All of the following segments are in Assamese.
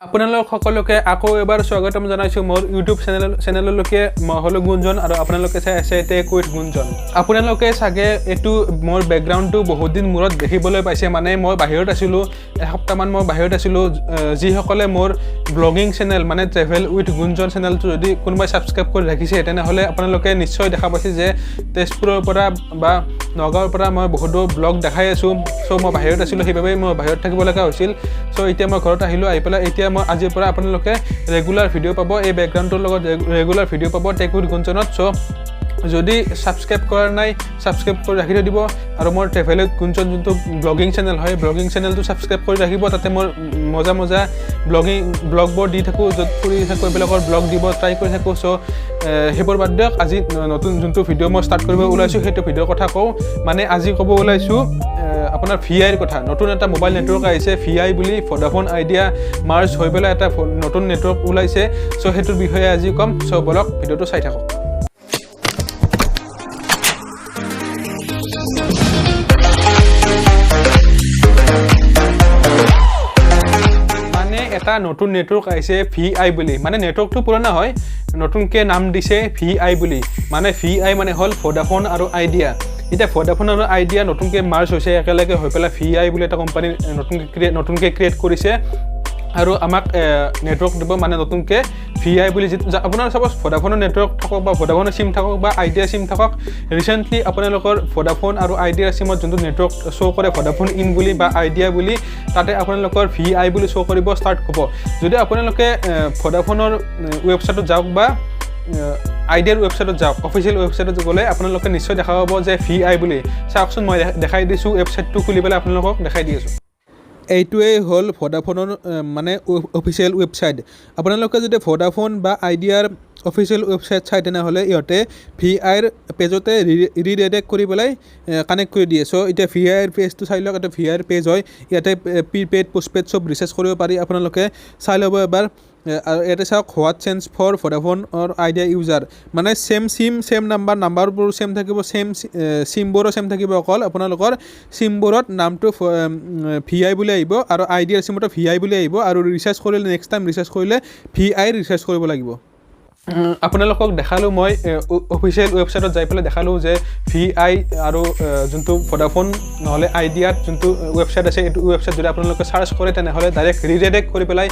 আপোনালোক সকলোকে আকৌ এবাৰ স্বাগতম জনাইছোঁ মোৰ ইউটিউব চেনেললৈকে মই হলো গুঞ্জন আৰু আপোনালোকে চাই আছে টেক উইথ গুঞ্জন আপোনালোকে চাগে এইটো মোৰ বেকগ্ৰাউণ্ডটো বহুত দিন মূৰত দেখিবলৈ পাইছে মানে মই বাহিৰত আছিলোঁ এসপ্তাহমান মই বাহিৰত আছিলোঁ যিসকলে মোৰ ব্লগিং চেনেল মানে ট্ৰেভেল উইথ গুঞ্জন চেনেলটো যদি কোনোবাই ছাবস্ক্ৰাইব কৰি ৰাখিছে তেনেহ'লে আপোনালোকে নিশ্চয় দেখা পাইছে যে তেজপুৰৰ পৰা বা নগাঁৱৰ পৰা মই বহুতো ব্লগ দেখাই আছোঁ চ' মই বাহিৰত আছিলোঁ সেইবাবে মই বাহিৰত থাকিব লগা হৈছিল চ' এতিয়া মই ঘৰত আহিলোঁ আহি পেলাই এতিয়া মই আজিৰ পৰা আপোনালোকে ৰেগুলাৰ ভিডিঅ' পাব এই বেকগ্ৰাউণ্ডটোৰ লগত ৰেগুলাৰ ভিডিঅ' পাব টেক উইথ গুঞ্জনত চ' যদি ছাবস্ক্ৰাইব কৰা নাই ছাবস্ক্ৰাইব কৰি ৰাখি থৈ দিব আৰু মোৰ ট্ৰেভেল উইথ গুঞ্জন যোনটো ব্লগিং চেনেল হয় ব্লগিং চেনেলটো ছাবস্ক্ৰাইব কৰি ৰাখিব তাতে মই মজা ব্লগবোৰ দি থাকোঁ য'ত ফুৰি থাকোঁ এইবিলাকৰ ব্লগ দিব ট্ৰাই কৰি থাকোঁ চ' সেইবোৰ বাদ দিয়ক আজি নতুন যোনটো ভিডিঅ' মই ষ্টাৰ্ট কৰিব ওলাইছোঁ সেইটো ভিডিঅ'ৰ কথা কওঁ মানে আজি ক'ব ওলাইছোঁ আপোনাৰ VIৰ কথা নতুন এটা মোবাইল নেটৱৰ্ক আহিছে VI বুলি ভোডাফোন আইডিয়া মাৰ্জ হৈ পেলাই এটা নতুন নেটৱৰ্ক ওলাইছে চ' সেইটোৰ বিষয়ে আজি ক'ম চ' বলক ভিডিঅ'টো চাই থাকক এটা নতুন নেটৱৰ্ক আহিছে VI বুলি মানে নেটৱৰ্কটো পুৰণা হয় নতুনকৈ নাম দিছে VI বুলি মানে VI মানে হ'ল ভোডাফোন আৰু আইডিয়া এতিয়া ভোডাফোন আৰু আইডিয়া নতুনকৈ মাৰ্জ হৈছে একেলগে হৈ পেলাই VI বুলি এটা কোম্পানী নতুনকৈ ক্ৰিয়েট কৰিছে আৰু আমাক নেটৱৰ্ক দিব মানে নতুনকৈ VI বুলি আপোনাৰ চাপ'জ ভোডাফোনৰ নেটৱৰ্ক থাকক বা ভোডাফোনৰ চিম থাকক বা আইডিয়া চিম থাকক ৰিচেণ্টলি আপোনালোকৰ ভোডাফোন আৰু আইডিয়াৰ চিমত যোনটো নেটৱৰ্ক শ্ব' কৰে ভোডাফোন ইন বুলি বা আইডিয়া বুলি তাতে আপোনালোকৰ VI বুলি শ্ব' কৰিব ষ্টাৰ্ট হ'ব যদি আপোনালোকে ভোডাফোনৰ ৱেবছাইটত যাওক বা আইডিয়াৰ ৱেবছাইটত যাওক অফিচিয়েল ৱেবছাইটত গ'লে আপোনালোকে নিশ্চয় দেখা পাব যে VI বুলি চাওকচোন মই দেখাই দিছোঁ ৱেবছাইটটো খুলি পেলাই আপোনালোকক দেখাই দি আছোঁ এইটোৱেই হ'ল ভোডাফোনৰ মানে অফিচিয়েল ৱেবছাইট আপোনালোকে যদি ভোডাফোন বা আইডিয়াৰ অফিচিয়েল ৱেবছাইট চাই তেনেহ'লে ইহঁতে VIৰ পেজতে ৰিডাইৰেক্ট কৰি পেলাই কানেক্ট কৰি দিয়ে চ' এতিয়া VIৰ পেজটো চাই লওক এটা VIৰ পেজ হয় ইয়াতে প্ৰিপেইড পোষ্টপেইড চব ৰিচাৰ্জ কৰিব পাৰি আপোনালোকে চাই ল'ব এবাৰ আৰু ইয়াতে চাওক what change for Vodafone or Idea user মানে ছেম চিম ছেম নাম্বাৰবোৰ ছেম থাকিব ছেম চিমবোৰো ছেম থাকিব অকল আপোনালোকৰ চিমবোৰত নামটো VI বুলি আহিব আৰু আইডিয়াৰ চিমতো VI বুলি আহিব আৰু ৰিচাৰ্জ কৰিলে নেক্সট টাইম ৰিচাৰ্জ কৰিলে VI ৰিচাৰ্জ কৰিব লাগিব আপোনালোকক দেখালোঁ মই অফিচিয়েল ৱেবছাইটত যাই পেলাই দেখালোঁ যে VI আৰু যোনটো ভোডাফোন নহ'লে আইডিয়াত যোনটো ৱেবছাইট আছে এইটো ৱেবছাইট যদি আপোনালোকে চাৰ্চ কৰে তেনেহ'লে ডাইৰেক্ট ৰিডাইৰেক্ট কৰি পেলাই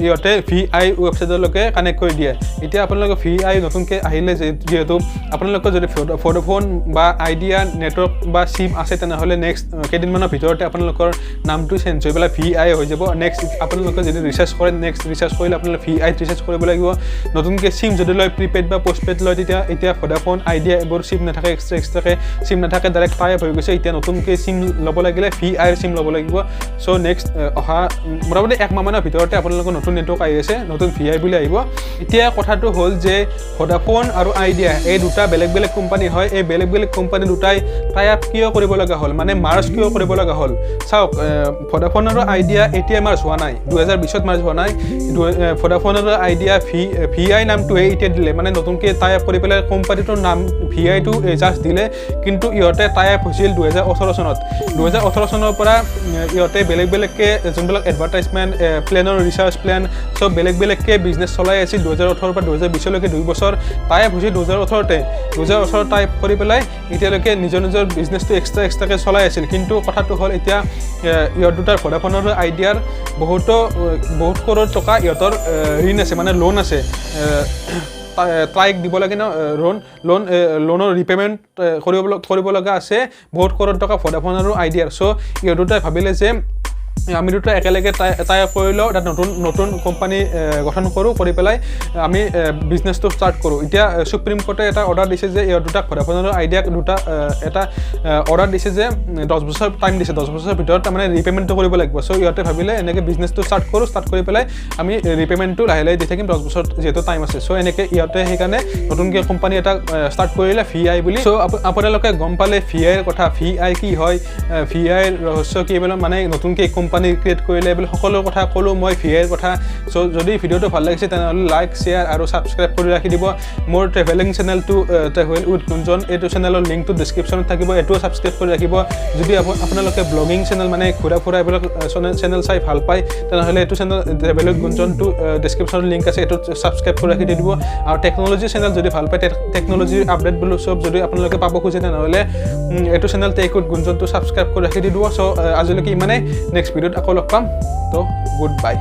ইহঁতে VI ৱেবছাইটলৈকে কানেক্ট কৰি দিয়ে এতিয়া আপোনালোকে VI নতুনকৈ আহিলে যিহেতু আপোনালোকৰ যদি ভোডাফোন বা আইডিয়া নেটৱৰ্ক বা চিম আছে তেনেহ'লে নেক্সট কেইদিনমানৰ ভিতৰতে আপোনালোকৰ নামটো চেঞ্জ হৈ পেলাই VI হৈ যাব নেক্সট আপোনালোকে যদি ৰিচাৰ্জ কৰে নেক্সট ৰিচাৰ্জ কৰিলে আপোনালোকে VIত ৰিচাৰ্জ কৰিব লাগিব নতুনকৈ চিম যদি লয় প্ৰিপেইড বা পোষ্টপেইড লয় তেতিয়া এতিয়া ভোডাফোন আইডিয়া এইবোৰ চিম নাথাকে এক্সট্ৰাকৈ চিম নাথাকে ডাইৰেক্ট টাই আপ হৈ গৈছে এতিয়া নতুনকৈ চিম ল'ব লাগিলে VIৰ চিম ল'ব লাগিব চ' নেক্সট অহা মোটামুটি এক মাহমানৰ ভিতৰতে আপোনালোকৰ নতুন নেটৱৰ্ক আহি আছে নতুন VI বুলি আহিব এতিয়া কথাটো হ'ল যে ভোডাফোন আৰু আইডিয়া এই দুটা বেলেগ বেলেগ কোম্পানী হয় এই বেলেগ বেলেগ কোম্পানী দুটাই টাই আপ কিয় কৰিব লগা হ'ল মানে মাৰ্জ কিয় কৰিব লগা হ'ল চাওক ভোডাফোন আৰু আইডিয়া এতিয়া মাৰ্জ হোৱা নাই 2020ত মাৰ্জ হোৱা নাই ভোডাফোন আৰু আইডিয়া VI নামটোৱে এতিয়া দিলে মানে নতুনকৈ টাই আপ কৰি পেলাই কোম্পানীটোৰ নাম VIটো জাষ্ট দিলে কিন্তু ইহঁতে টাই আপ হৈছিল 2018 চনত 2018 চনৰ পৰা ইহঁতে বেলেগ বেলেগকৈ যোনবিলাক এডভাৰটাইজমেণ্ট প্লেনৰ ৰিচাৰ্জ প্লেন চব বেলেগ বেলেগকৈ বিজনেছ চলাই আছিল 2018 পৰা 2020লৈকে 2 বছৰ টাই আপ হৈছিল 2018 টাই আপ কৰি পেলাই এতিয়ালৈকে নিজৰ বিজনেছটো এক্সট্ৰাকৈ চলাই আছিল কিন্তু কথাটো হ'ল এতিয়া ইহঁত দুটাৰ ভোডাফোন আৰু আইডিয়াৰ বহুত কৰোৰ টকা ইহঁতৰ ঋণ আছে মানে লোন আছে ট্ৰাইক দিব লাগে ন লোনৰ ৰিপে'মেণ্ট কৰিব লগা আছে বহুত কৰোৰ টকা ভোডাফোন আৰু আইডিয়াৰ চ' ইহঁত দুটাই ভাবিলে যে আমি দুটা একেলগে টাই আপ কৰি লওঁ এটা নতুন কোম্পানী গঠন কৰোঁ কৰি পেলাই আমি বিজনেছটো ষ্টাৰ্ট কৰোঁ এতিয়া সুপ্ৰিম কোৰ্টে এটা অৰ্ডাৰ দিছে যে ইহঁত দুটা ভোডাফোন আৰু আইডিয়াক এটা অৰ্ডাৰ দিছে যে 10 বছৰ টাইম দিছে 10 বছৰৰ ভিতৰত তাৰমানে ৰিপে'মেণ্টটো কৰিব লাগিব চ' ইহঁতে ভাবিলে এনেকৈ বিজনেছটো ষ্টাৰ্ট কৰি পেলাই আমি ৰিপে'মেণ্টটো লাহে লাহে দি থাকিম 10 বছৰ যিহেতু টাইম আছে চ' এনেকৈ ইহঁতে সেইকাৰণে নতুনকৈ কোম্পানী এটা ষ্টাৰ্ট কৰিলে VI বুলি চ' আপোনালোকে গম পালে VIৰ কথা VI কি হয় VIৰ ৰহস্য কি মানে নতুনকৈ কোম্পানী ক্ৰিয়েট কৰিলে এইবোৰ সকলো কথা ক'লো মই VI কথা সো যদি ভিডিওটো ভাল লাগিছে তেনেহলে লাইক শেয়াৰ আৰু সাবস্ক্ৰাইব কৰি ৰাখি দিব মোৰ ট্ৰেভেলিং চেনেলটো ট্ৰেভেল উইথ গুঞ্জন এইটো চেনেলৰ লিংকটো ডেসক্ৰিপচনত থাকিব এটো সাবস্ক্ৰাইব কৰি ৰাখিব যদি আপোনালোকে ব্লগিং চেনেল মানে ঘুৰা ফুৰা এইবিলাক চেনেল চাই ভাল পায় তেনেহলে এইটো চেনেল ট্ৰেভেল উইথ গুঞ্জনটো ডেসক্ৰিপচনত লিংক আছে এটো সাবস্ক্ৰাইব কৰি ৰাখি দিব আৰু টেকনলজি চেনেল যদি ভাল পায় টেকনলজি আপডেট বলো সব যদি আপোনালোকে পাব খুজে তেনেহলে এটো চেনেল টেক উইথ গুঞ্জনটো সাবস্ক্ৰাইব কৰি ৰাখি দিব সো আজিলৈকে ইমানে নেক্সট ভিডিওত আকৌ লগ পাম তো গুড বাই